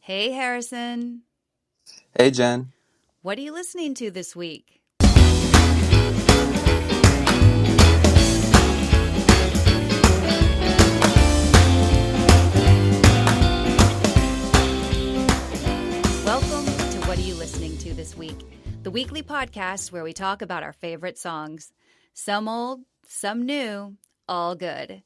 Hey, Harrison. Hey, Jen. What are you listening to this week? Welcome to What Are You Listening to This Week, the weekly podcast where we talk about our favorite songs. Some old, some new, all good.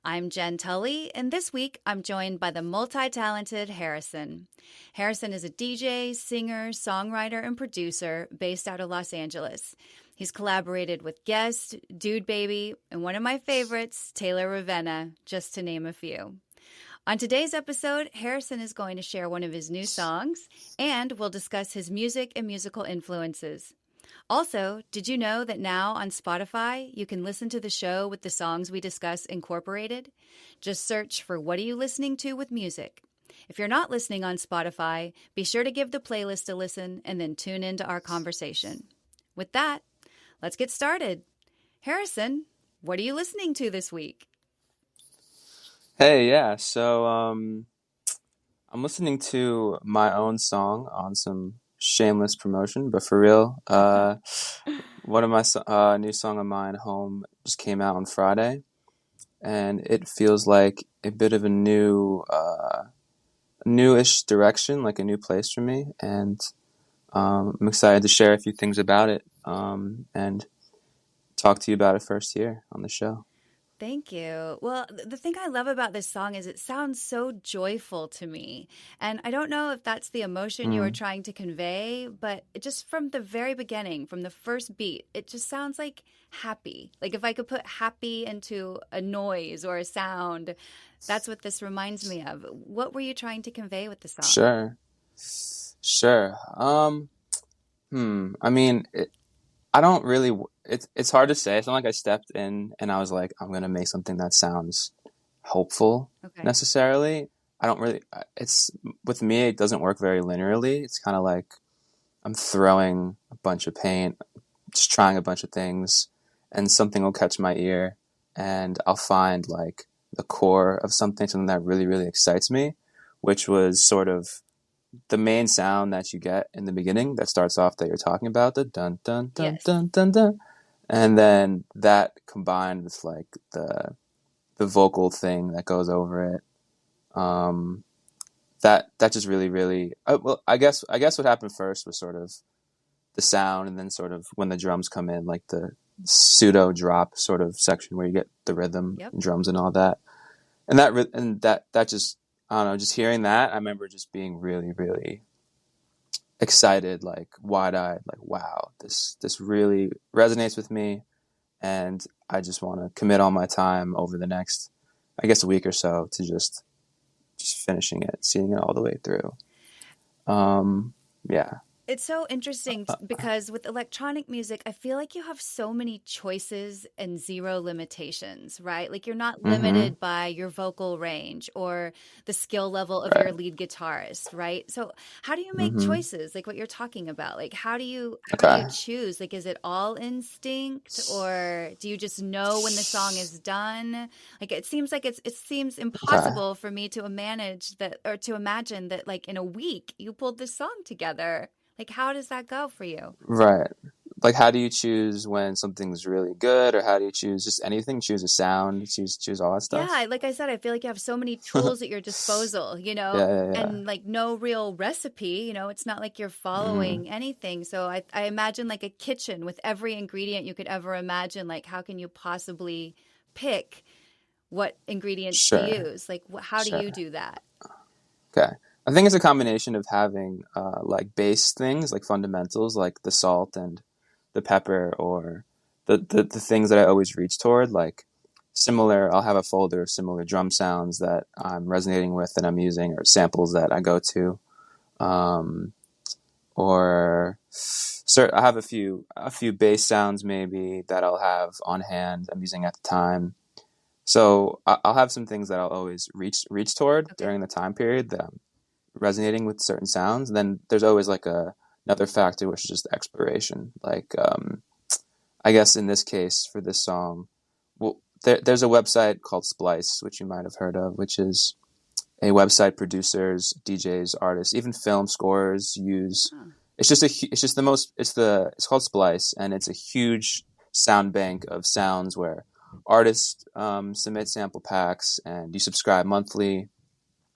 I'm Jenn Tully, and this week I'm joined by the multi-talented Harrison. Harrison is a DJ, singer, songwriter, and producer based out of Los Angeles. He's collaborated with Guest, Dude Baby, and one of my favorites, Taylor Ravenna, just to name a few. On today's episode, Harrison is going to share one of his new songs, and we'll discuss his music and musical influences. Also, did you know that now on Spotify, you can listen to the show with the songs we discuss incorporated? Just search for What Are You Listening to with Music. If you're not listening on Spotify, be sure to give the playlist a listen and then tune into our conversation. With that, let's get started. Harrison, what are you listening to this week? Hey, yeah. I'm listening to my own song on some shameless promotion, but for real, one of my new song of mine, "Home," just came out on Friday, and it feels like a bit of a newish direction, like a new place for me, and I'm excited to share a few things about it, and talk to you about it first here on the show. Thank you. Well, the thing I love about this song is it sounds so joyful to me. And I don't know if that's the emotion you were Mm, trying to convey, but just from the very beginning, from the first beat, it just sounds like happy. Like if I could put happy into a noise or a sound, that's what this reminds me of. What were you trying to convey with the song? sure, sure. I mean, I don't really. It's hard to say. It's not like I stepped in and I was like, I'm gonna make something that sounds hopeful Okay. necessarily. I don't really. It's with me. It doesn't work very linearly. It's kind of like I'm throwing a bunch of paint, just trying a bunch of things, and something will catch my ear, and I'll find like the core of something that really, really excites me, which was sort of the main sound that you get in the beginning that starts off that you're talking about, the dun dun dun Yes. dun dun dun, and then that combined with like the vocal thing that goes over it, um, that just really really well, I guess what happened first was sort of the sound, and then sort of when the drums come in, like the pseudo drop sort of section where you get the rhythm Yep. and drums and all that, and that just, I don't know, just hearing that, I remember just being really really excited, like wide-eyed, like wow, this really resonates with me, and I just want to commit all my time over the next, I guess, a week or so to just finishing it, seeing it all the way through. Yeah. It's so interesting Uh, because with electronic music, I feel like you have so many choices and zero limitations, right? Like you're not mm-hmm. limited by your vocal range or the skill level of your Right. lead guitarist, right? So how do you make Mm-hmm. choices? Like what you're talking about? Like how do you Okay. choose? Like is it all instinct or do you just know when the song is done? Like it seems like it seems Okay. impossible for me to manage that or to imagine that like in a week you pulled this song together. Like, how does that go for you? Right. Like, how do you choose when something's really good, or how do you choose just anything? Choose a sound, choose all that stuff. Yeah, like I said, I feel like you have so many tools at your disposal, Yeah, yeah, yeah. and like no real recipe, it's not like you're Mm, following anything. So I imagine like a kitchen with every ingredient you could ever imagine. Like, how can you possibly pick what ingredients to sure, use? Like, how do you sure. do that? Okay. I think it's a combination of having like base things, like fundamentals, like the salt and the pepper, or the things that I always reach toward, like similar. I'll have a folder of similar drum sounds that I'm resonating with and I'm using, or samples that I go to. Um, or I have a few bass sounds maybe that I'll have on hand I'm using at the time. So I'll have some things that I'll always reach toward Okay. during the time period that I'm resonating with certain sounds. And then there's always like another factor, which is just exploration. Like, I guess in this case for this song, well, there's a website called Splice, which you might have heard of, which is a website producers, DJs, artists, even film scorers use. Huh. It's called Splice, and it's a huge sound bank of sounds where artists submit sample packs, and you subscribe monthly.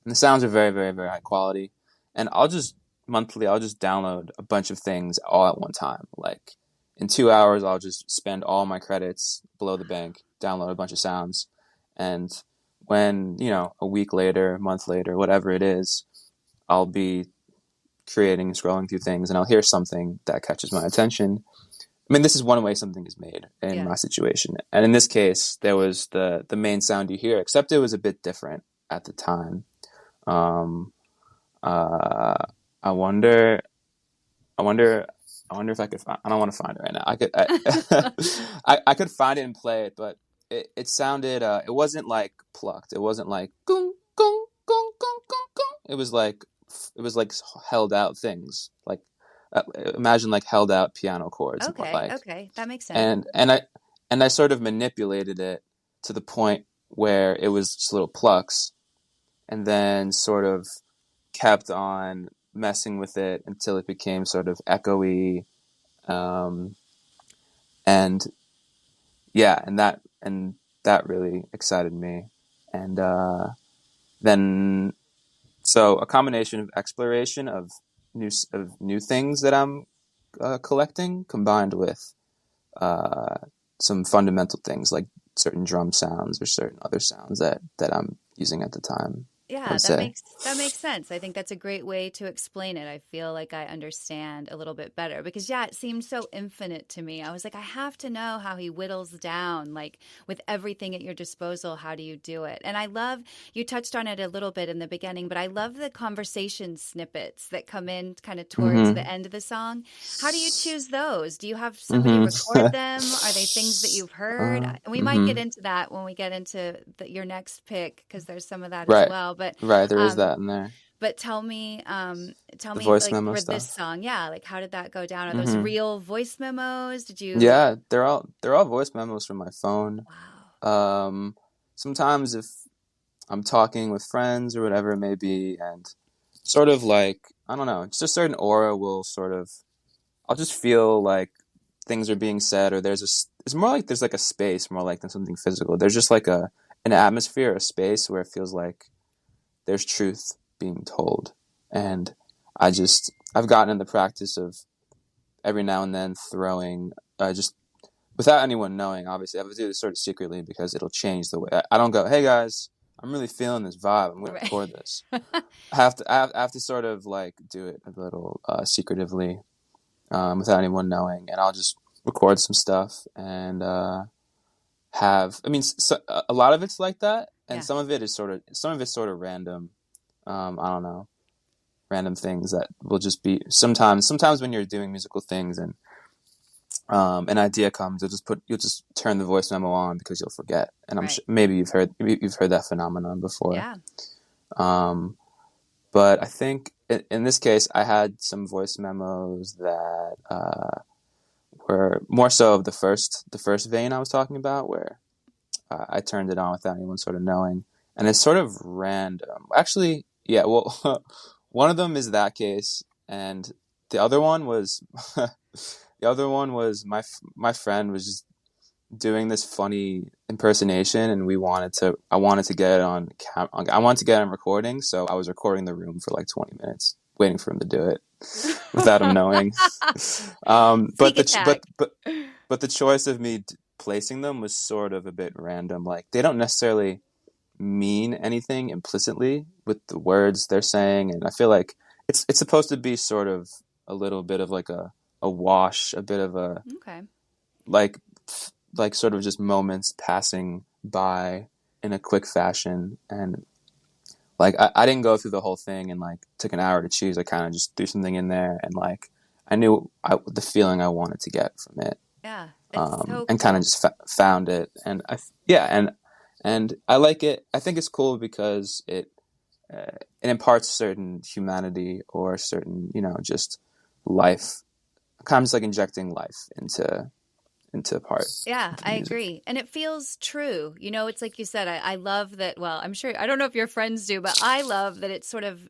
And the sounds are very, very, very high quality. And I'll just download a bunch of things all at one time. Like in 2 hours, I'll just spend all my credits below the bank, download a bunch of sounds. And when, a week later, a month later, whatever it is, I'll be creating and scrolling through things, and I'll hear something that catches my attention. I mean, this is one way something is made in my situation. And in this case, there was the main sound you hear, except it was a bit different at the time. I wonder if I could find, I don't want to find it right now. I could find it and play it, but it sounded, it wasn't like plucked. It wasn't like, gung, gung, gung, gung, gung, gung. It was like held out things. Like, imagine like held out piano chords. Okay. That makes sense. And I sort of manipulated it to the point where it was just little plucks, and then sort of kept on messing with it until it became sort of echoey, and that really excited me. And then so a combination of exploration of new things that I'm collecting, combined with some fundamental things like certain drum sounds or certain other sounds that I'm using at the time. Yeah, that makes sense. I think that's a great way to explain it. I feel like I understand a little bit better because it seemed so infinite to me. I was like, I have to know how he whittles down, like with everything at your disposal, how do you do it? And I love, you touched on it a little bit in the beginning, but I love the conversation snippets that come in kind of towards the end of the song. How do you choose those? Do you have somebody record them? Are they things that you've heard? We might get into that when we get into your next pick, because there's some of that as well. Right, there is that in there. But tell me, The voice like memo for stuff. this song, like how did that go down? Are those real voice memos? Did you? Yeah, they're all voice memos from my phone. Wow. Sometimes if I'm talking with friends or whatever it may be, and sort of like, I don't know, just a certain aura will sort of, I'll just feel like things are being said, or it's more like there's like a space more like than something physical. There's just like an atmosphere, a space where it feels like there's truth being told. And I've gotten in the practice of every now and then throwing, just without anyone knowing, obviously I have to do this sort of secretly because it'll change the way. I don't go, hey guys, I'm really feeling this vibe, I'm going to record this. I have to sort of like do it a little secretively, without anyone knowing, and I'll just record some stuff and a lot of it's like that, and some of it's sort of random. I don't know, random things that will just be sometimes when you're doing musical things and an idea comes, you'll just turn the voice memo on because you'll forget. And I'm sure maybe you've heard that phenomenon before. Yeah. But I think in this case, I had some voice memos that were more so of the first vein I was talking about, where I turned it on without anyone sort of knowing, and it's sort of random. Actually, yeah. Well, one of them is that case, and the other one was my friend was just doing this funny impersonation, and I wanted to get it on recording, so I was recording the room for like 20 minutes, waiting for him to do it without him knowing. But the choice of me placing them was sort of a bit random. Like, they don't necessarily mean anything implicitly with the words they're saying, and I feel like it's supposed to be sort of a little bit of like a wash, a bit of a like sort of just moments passing by in a quick fashion. And like I didn't go through the whole thing and like took an hour to choose. I kind of just threw something in there, and like I knew the feeling I wanted to get from it. Yeah, it's so cool. And kind of just found it, and and I like it. I think it's cool because it imparts certain humanity or certain, just life. Kind of just like injecting life into into part Yeah, into I music. agree. And it feels true. You know, it's like you said, I love that. Well, I'm sure, I don't know if your friends do, but I love that it's sort of,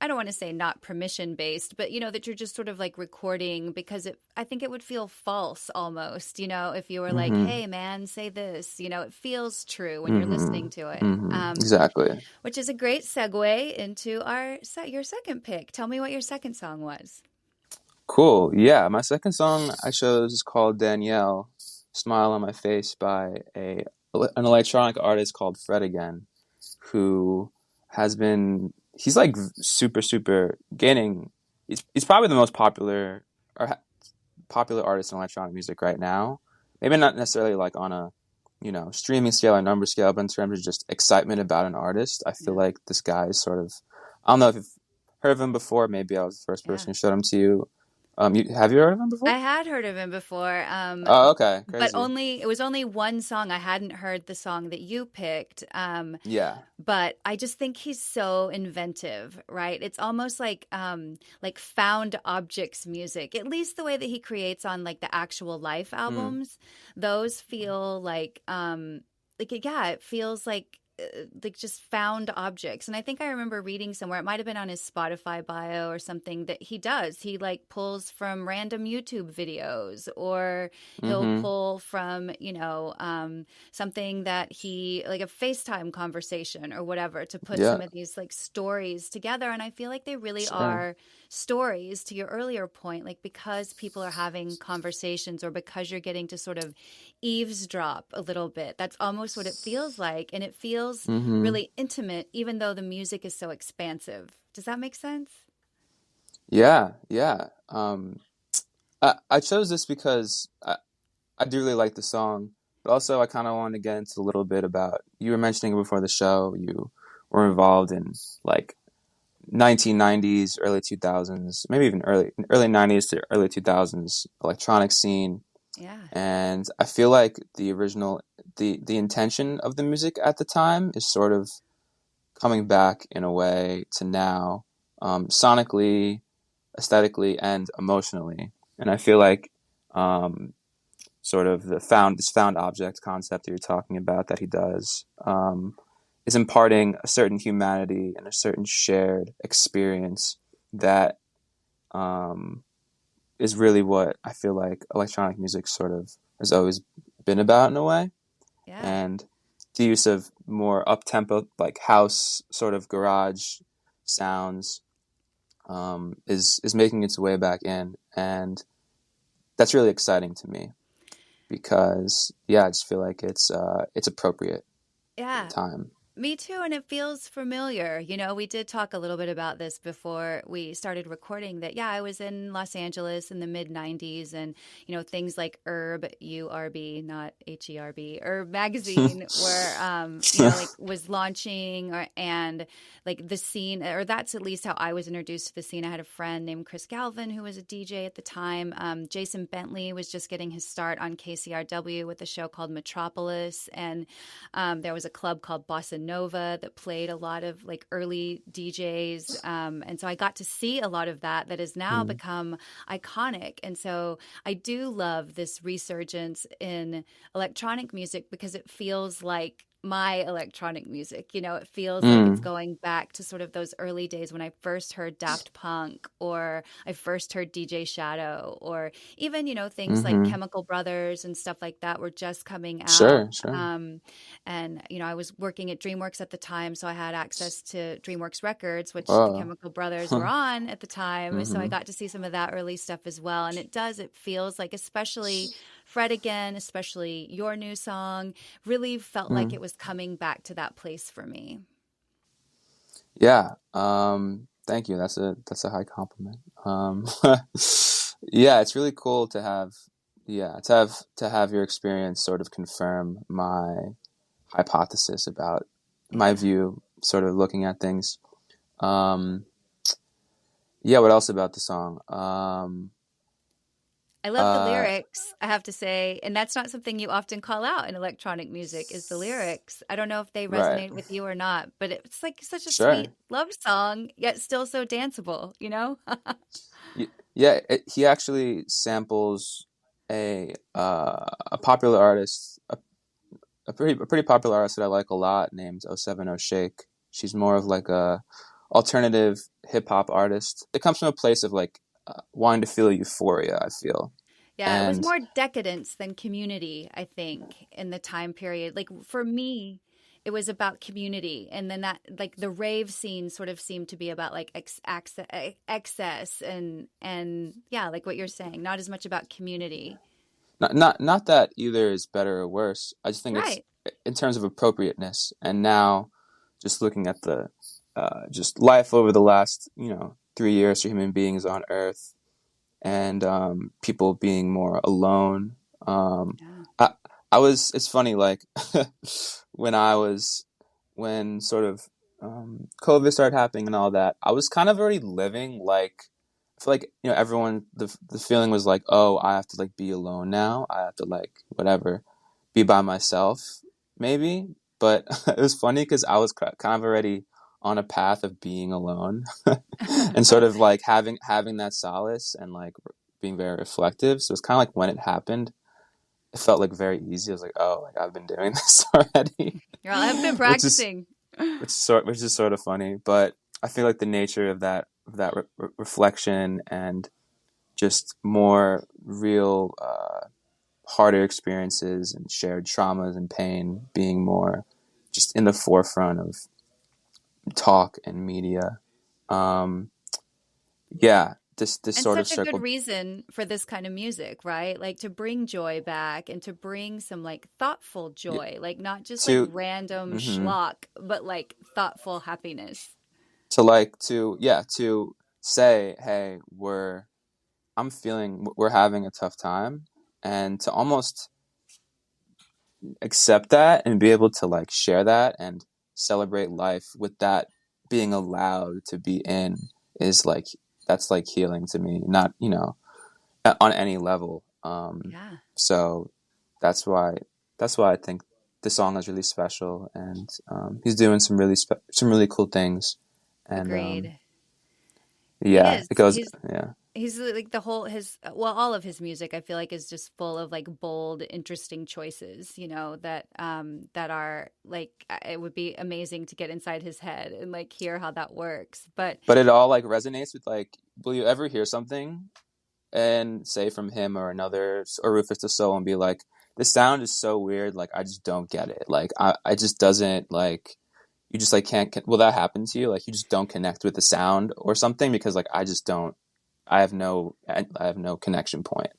I don't want to say not permission based, but that you're just sort of like recording because I think it would feel false almost, if you were like, Mm-hmm. hey man, say this, it feels true when you're Mm-hmm. listening to it. Mm-hmm. Exactly. Which is a great segue into your second pick. Tell me what your second song was. Cool. Yeah, my second song I chose is called Danielle, Smile on My Face by an electronic artist called Fred Again, who has been he's like super super gaining he's probably the most popular or popular artist in electronic music right now. Maybe not necessarily like on a streaming scale or number scale, but in terms of just excitement about an artist, I feel Yeah. like this guy is sort of I don't know if you've heard of him before. Maybe I was the first Yeah. person who showed him to you. Have you heard of him before? I had heard of him before, Oh, okay, but crazy. only it was only one song. I hadn't heard the song that you picked, Yeah. but I just think he's so inventive, right? It's almost like found objects music. At least the way that he creates on like the actual Life Mm. albums, those feel like yeah, it feels like just found objects. And I think I remember reading somewhere, it might have been on his Spotify bio or something, that he like pulls from random YouTube videos, or he'll Mm-hmm. pull from something that he, like a FaceTime conversation or whatever, to put Yeah. some of these like stories together. And I feel like they really Sure. are stories, to your earlier point, like because people are having conversations, or because you're getting to sort of eavesdrop a little bit. That's almost what it feels like. And it feels Mm-hmm. really intimate, even though the music is so expansive. Does that make sense? Yeah. Yeah. I chose this because I do really like the song, but also I kind of want to get into a little bit about you were mentioning before the show you were involved in like 1990s, early 2000s, maybe even early 90s to early 2000s electronic scene, Yeah. and I feel like the intention of the music at the time is sort of coming back in a way to now, sonically, aesthetically, and emotionally, and I feel like um, sort of this found object concept that you're talking about that he does is imparting a certain humanity and a certain shared experience that um, is really what I feel like electronic music sort of has always been about in a way. Yeah. And the use of more up tempo, like house sort of garage sounds, is making its way back in, and that's really exciting to me because yeah, I just feel like it's appropriate for the Yeah. time. Me too, and it feels familiar. We did talk a little bit about this before we started recording, that, yeah, I was in Los Angeles in the mid 90s, and, things like Herb, URB, not HERB, Herb magazine were, like was launching, and like the scene, or that's at least how I was introduced to the scene. I had a friend named Chris Galvin who was a DJ at the time. Jason Bentley was just getting his start on KCRW with a show called Metropolis, and there was a club called Bossa Nova that played a lot of like early DJs. And so I got to see a lot of that has now Mm. become iconic. And so I do love this resurgence in electronic music because it feels like my electronic music. It feels like it's Mm. going back to sort of those early days when I first heard Daft Punk, or I first heard DJ Shadow, or even, things like Mm-hmm. Chemical Brothers and stuff like that were just coming out. Sure, sure. And, I was working at DreamWorks at the time, so I had access to DreamWorks Records, which the Oh. Chemical Brothers were on at the time. So I Mm-hmm. got to see some of that early stuff as well. And it feels like, especially Fred Again, especially your new song, really felt like Mm. it was coming back to that place for me. Yeah. Thank you. That's a high compliment. Yeah, it's really cool to have to have your experience sort of confirm my hypothesis about my Yeah. view, sort of looking at things. Um, yeah, what else about the song? I love the Uh, lyrics, I have to say, and that's not something you often call out in electronic music, is the lyrics. I don't know if they right. resonate with you or not, but it's like such a sweet Sure. love song, yet still so danceable, you know? Yeah, he actually samples. a popular artist, a pretty popular artist that I like a lot named 070 Shake. She's more of like a alternative hip hop artist. It comes from a place of like wanting to feel euphoria, I feel. Yeah, it was And more decadence than community, I think, in the time period. Like for me, it was about community. And then that, like the rave scene sort of seemed to be about like excess and yeah, like what you're saying, not as much about community. not that either is better or worse. I just think it's Right. in terms of appropriateness. And now, just looking at the just life over the last 3 years for human beings on Earth, and people being more alone. Yeah. I I was. It's funny, like when I was when sort of COVID started happening and all that. I was kind of already living like. I feel like everyone the feeling was like, oh, I have to like be alone now. I have to like whatever, be by myself maybe. But it was funny because I was kind of already on a path of being alone and sort of like having that solace and like being very reflective. So it's kind of like when it happened, it felt like very easy. I was like, oh, like I've been doing this already, You're all, I've been which is practicing. sort of funny. But I feel like the nature of that reflection and just more real, harder experiences and shared traumas and pain being more just in the forefront of talk and media. Um, yeah, this And sort of such a good circle reason for this kind of music, right? Like to bring joy back and to bring some like thoughtful yeah, joy, like not just like to random mhm, schlock, but like thoughtful happiness. to say, hey, we're having a tough time, and to almost accept that and be able to like share that and celebrate life with that being allowed to be in is like that's like healing to me, not on any level. Yeah, So that's why I think this song is really special, and he's doing some really cool things, and agreed. He yeah, is. it goes, yeah. He's like the whole his well, all of his music I feel like is just full of like bold, interesting choices, that are like it would be amazing to get inside his head and like hear how that works. But But it all like resonates with like, will you ever hear something and say from him or another or Rufus the Soul and be like, this sound is so weird, like I just don't get it. Like I just doesn't like you just like can't will that happen to you? Like you just don't connect with the sound or something because like I just don't I have no connection point.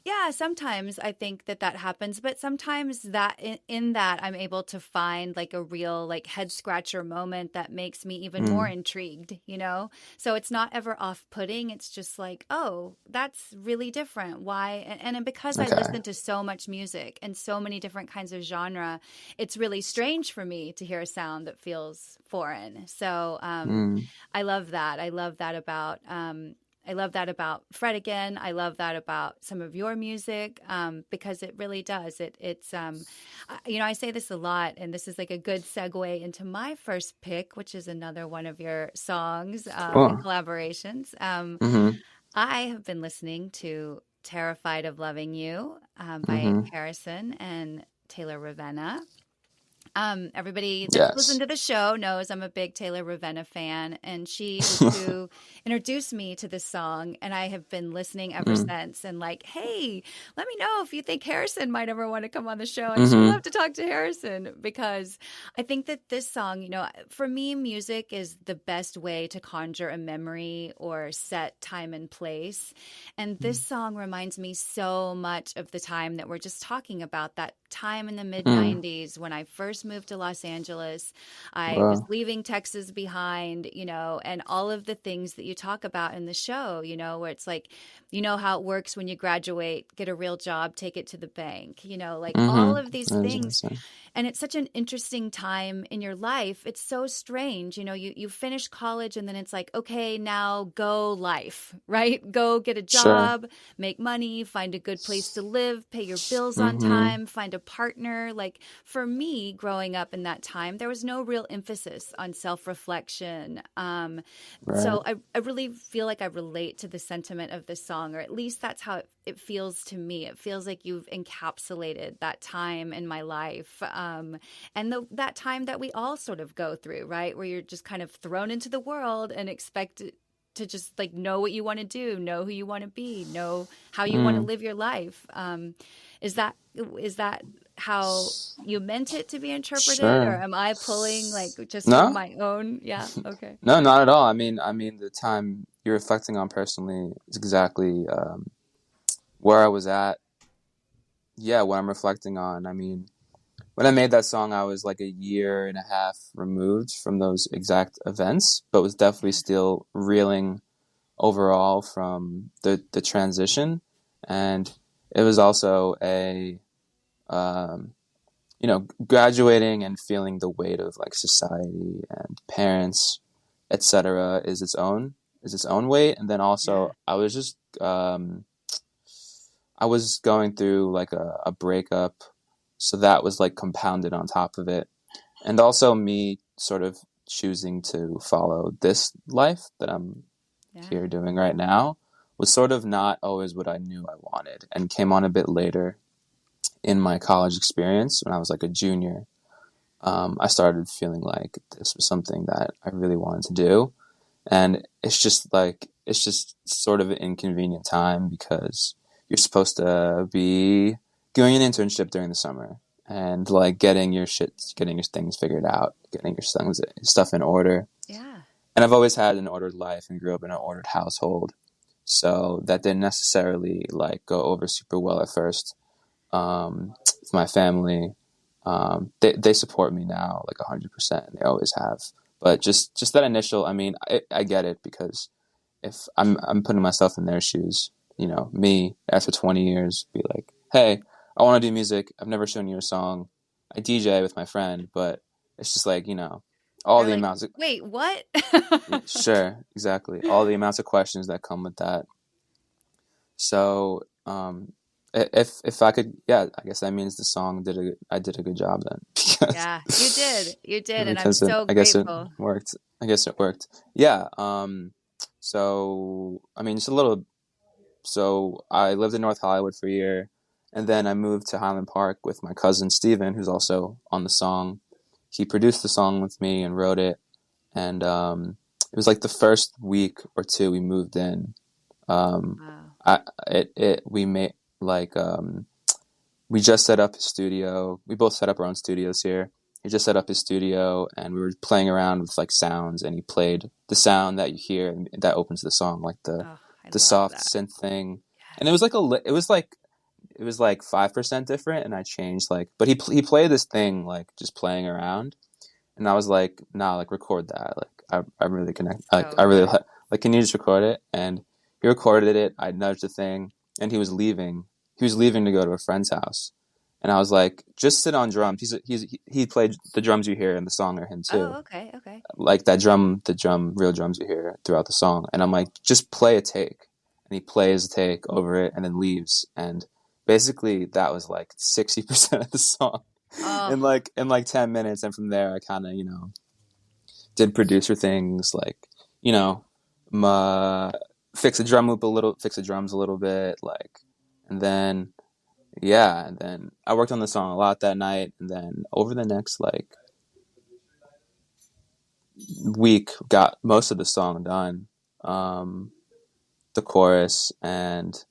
yeah, sometimes I think that that happens, but sometimes that in that I'm able to find like a real like head scratcher moment that makes me even more Mm, intrigued, you know? So it's not ever off-putting. It's just like, oh, that's really different. Why? And because I okay. listen to so much music and so many different kinds of genre, it's really strange for me to hear a sound that feels foreign. So Mm, I love that. I love that about Fred again. I love that about some of your music because it really does. I say this a lot, and this is like a good segue into my first pick, which is another one of your songs and cool. collaborations. Mm-hmm. I have been listening to Terrified of Loving You by Mm-hmm. Harrison and Taylor Ravenna. Everybody that's listened Yes. to the show knows I'm a big Taylor Ravenna fan, and she is who introduced me to this song, and I have been listening ever Mm, since. And like, hey, let me know if you think Harrison might ever want to come on the show. I'd sure mm-hmm. love to talk to Harrison because I think that this song, for me, music is the best way to conjure a memory or set time and place. And this song reminds me so much of the time that we're just talking about, that time in the mid Mm. 90s when I first moved to Los Angeles. I was Wow. leaving Texas behind, and all of the things that you talk about in the show, where it's like, how it works when you graduate, get a real job, take it to the bank, like all Mm-hmm. of these That's things. interesting. And it's such an interesting time in your life. It's so strange. You finish college and then it's like, okay, now go life, right? Go get a Sure. job, make money, find a good place to live, pay your bills on Mm-hmm. time, find a partner. Like for me, growing up in that time, there was no real emphasis on self-reflection. Right. So I really feel like I relate to the sentiment of this song, or at least that's how it feels to me. It feels like you've encapsulated that time in my life, and that time that we all sort of go through, right? Where you're just kind of thrown into the world and expect to just like know what you want to do, know who you want to be, know how you want to Mm. live your life. Is that how you meant it to be interpreted, or Sure. am I pulling like just from No, my own? Yeah. Okay. no, not at all. I mean, the time you're reflecting on personally is exactly where I was at. Yeah, what I'm reflecting on. I mean, when I made that song, I was like a year and a half removed from those exact events, but was definitely Yeah. still reeling overall from the transition. And it was also a um, graduating and feeling the weight of like society and parents, etc., is its own weight. And then Yeah. also I was going through like a breakup, so that was like compounded on top of it. And also me sort of choosing to follow this life that I'm Yeah. here doing right now was sort of not always what I knew I wanted, and came on a bit later in my college experience when I was like a junior. I started feeling like this was something that I really wanted to do. And it's just sort of an inconvenient time because you're supposed to be doing an internship during the summer and like getting your things figured out, getting your stuff in order. Yeah. And I've always had an ordered life and grew up in an ordered household. So that didn't necessarily like go over super well at first. With my family, they support me now like 100%. They always have. But just that initial, I mean, I get it because if I'm putting myself in their shoes, me after 20 years, be like, hey, I want to do music. I've never shown you a song. I DJ with my friend, but it's just like, all They're the like, amounts of, wait, what? yeah, sure, exactly. All the amounts of questions that come with that. So, if I could, yeah, I guess that means I did a good job then because Yeah, you did. You did. And I'm because so I guess it grateful. worked. I guess it worked. Yeah. So I mean, just a little. So I lived in North Hollywood for a year, and then I moved to Highland Park with my cousin Steven, who's also on the song. He produced the song with me and wrote it, and it was like the first week or two we moved in. Um, Wow. I we made like we just set up his studio. We both set up our own studios here. He just set up his studio, and we were playing around with like sounds, and he played the sound that you hear and that opens the song, like the Oh, I the love soft that. synth thing. And Yes. it was like 5% different, and I changed like, but he played this thing like just playing around, and I was like, nah, like record that. Like I really connect. Like I So really good. like, can you just record it? And he recorded it. I nudged the thing, and he was leaving. He was leaving to go to a friend's house, and I was like, just sit on drums. He played the drums you hear in the song are him too, Oh, okay. Okay. like real drums you hear throughout the song. And I'm like, just play a take, and he plays a take over it, and then leaves. And basically, that was like 60% of the song Oh, in like 10 minutes. And from there, I kind of did producer things like, you know, my fix a drum loop a little, fix the drums a little bit, like, and then yeah, and then I worked on the song a lot that night, and then over the next like week, got most of the song done, um, the chorus and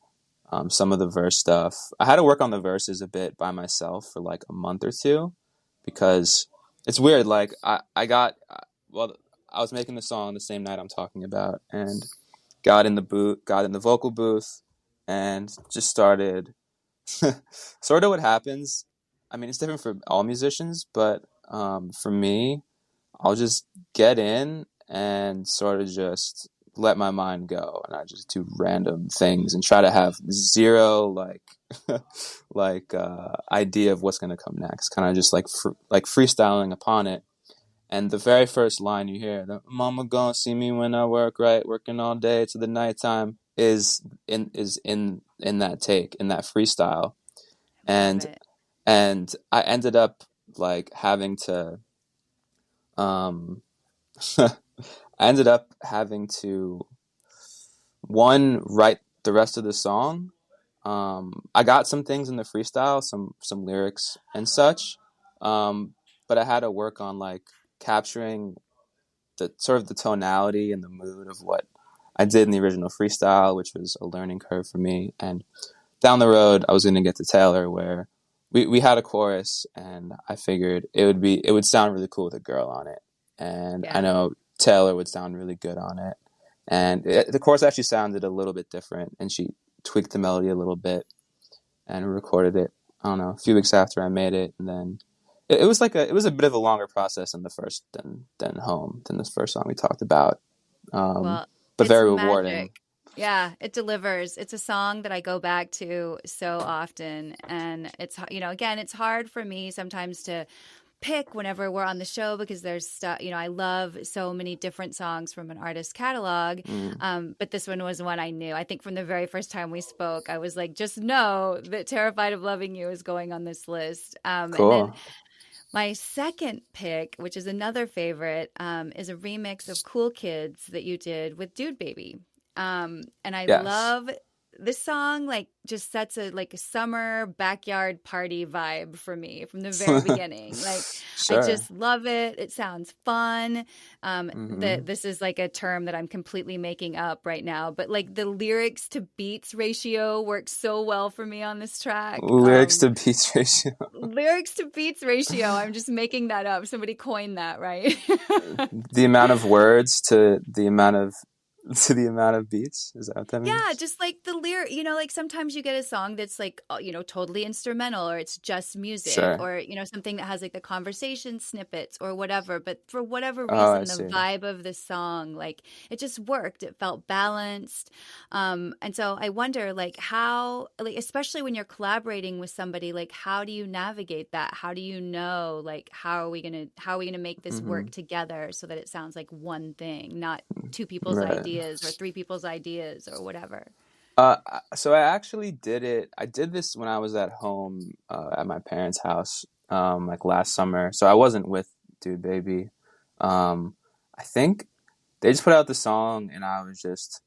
some of the verse stuff. I had to work on the verses a bit by myself for like a month or two because it's weird. Like well, I was making the song the same night I'm talking about, and got in the vocal booth, and just started. Sort of what happens. I mean, it's different for all musicians, but for me, I'll just get in and sort of just let my mind go, and I just do random things and try to have zero like idea of what's gonna come next. Kind of just like freestyling upon it. And the very first line you hear, the "Mama gonna see me when I work, right? Working all day to the nighttime," is in that take, in that freestyle. love and it. And I ended up like having to um I ended up having to one write the rest of the song. I got some things in the freestyle, some lyrics and such, but I had to work on like capturing the sort of the tonality and the mood of what I did in the original freestyle, which was a learning curve for me. And down the road, I was going to get to Taylor, where we had a chorus, and I figured it would sound really cool with a girl on it, and I Yeah. know Taylor would sound really good on it. And the chorus actually sounded a little bit different, and she tweaked the melody a little bit, and we recorded it. I don't know, a few weeks after I made it, and then it was like it was a bit of a longer process than the first song we talked about, um, Well, but it's very rewarding. magic. Yeah, it delivers. It's a song that I go back to so often. And it's, again, it's hard for me sometimes to pick whenever we're on the show because there's stuff, I love so many different songs from an artist's catalog. Mm, But this one was one I knew. I think from the very first time we spoke, I was like, just know that Terrified of Loving You is going on this list. And then cool. my second pick, which is another favorite, is a remix of Cool Kids that you did with Dude Baby. And I Yes. love this song, like just sets a summer backyard party vibe for me from the very beginning. Like I Sure. just love it. It sounds fun. Hmm. This is like a term that I'm completely making up right now, but like the lyrics to beats ratio works so well for me on this track. Lyrics to beats ratio. Lyrics to beats ratio. I'm just making that up. Somebody coined that, right? The amount of words to the amount of to the amount of beats. Is that what that Yeah, means? just like the lyric, like sometimes you get a song that's like, totally instrumental or it's just music Sure. or, something that has like the conversation snippets or whatever. But for whatever Oh, I reason, the see. vibe of the song, like it just worked. It felt balanced. And so I wonder like how, like, especially when you're collaborating with somebody, like how do you navigate that? How do you know, like, how are we gonna make this Hmm. work together so that it sounds like one thing, not two people's Right. ideas or three people's ideas or whatever. So I actually did it. I did this when I was at home at my parents' house, like last summer. So I wasn't with Dude Baby. I think they just put out the song, and I was just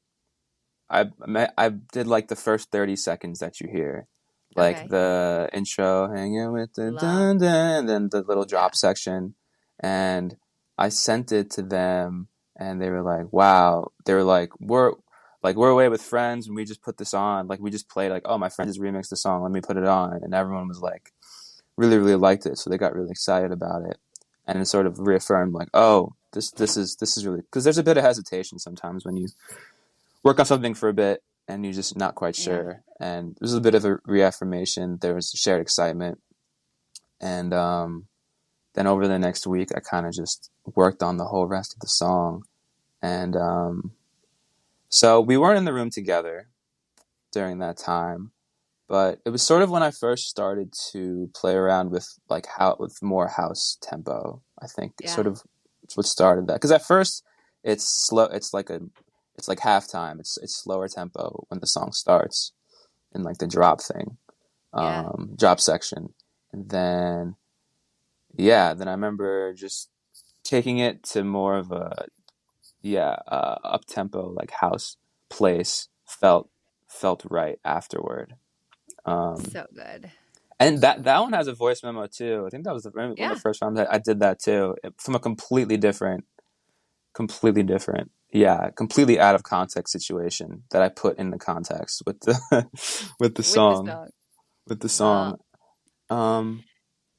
I did like the first 30 seconds that you hear, like Okay. the intro, hanging with the Love. dun dun, and then the little Yeah. drop section, and I sent it to them, and they were like, "Wow!" They were like we're away with friends, and we just put this on, like we just played, like, "Oh, my friend just remixed the song, let me put it on," and everyone was like, really liked it, so they got really excited about it, and it sort of reaffirmed, like, "Oh, this is really," because there's a bit of hesitation sometimes when you work on something for a bit and you're just not quite Yeah. sure. And this was a bit of a reaffirmation. There was shared excitement. And then over the next week, I kind of just worked on the whole rest of the song. And so we weren't in the room together during that time, but it was sort of when I first started to play around with like how with more house tempo. I think it sort Yeah. of it's what started that. Because at first it's slow. It's like halftime. It's slower tempo when the song starts in like the drop thing, Yeah. drop section, and then yeah, then I remember just taking it to more of a up tempo like house place felt right afterward. Um, So good. And that one has a voice memo too. I think that was one of the Yeah. first times I did that too, from a completely different, yeah, completely out of context situation that I put in the context with the with the With the song song. with the Well, song. Um,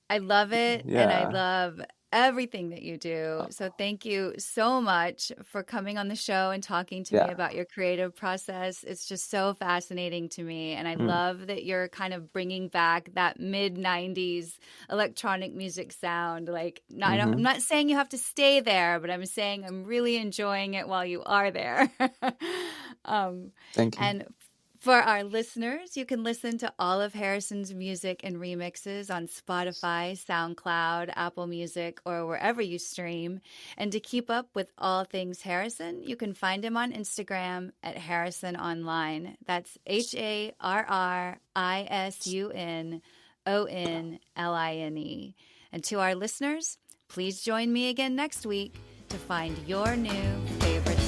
I love it and I yeah, love everything that you do. So thank you so much for coming on the show and talking to me yeah, about your creative process. It's just so fascinating to me and I mm, love that you're kind of bringing back that mid 90s electronic music sound. Like I'm mm-hmm. not saying you have to stay there, but I'm saying I'm really enjoying it while you are there. um Thank you. and for our listeners, you can listen to all of Harrison's music and remixes on Spotify, SoundCloud, Apple Music, or wherever you stream. And to keep up with all things Harrison, you can find him on Instagram at Harrison Online. That's HARRISUN Online. And to our listeners, please join me again next week to find your new favorite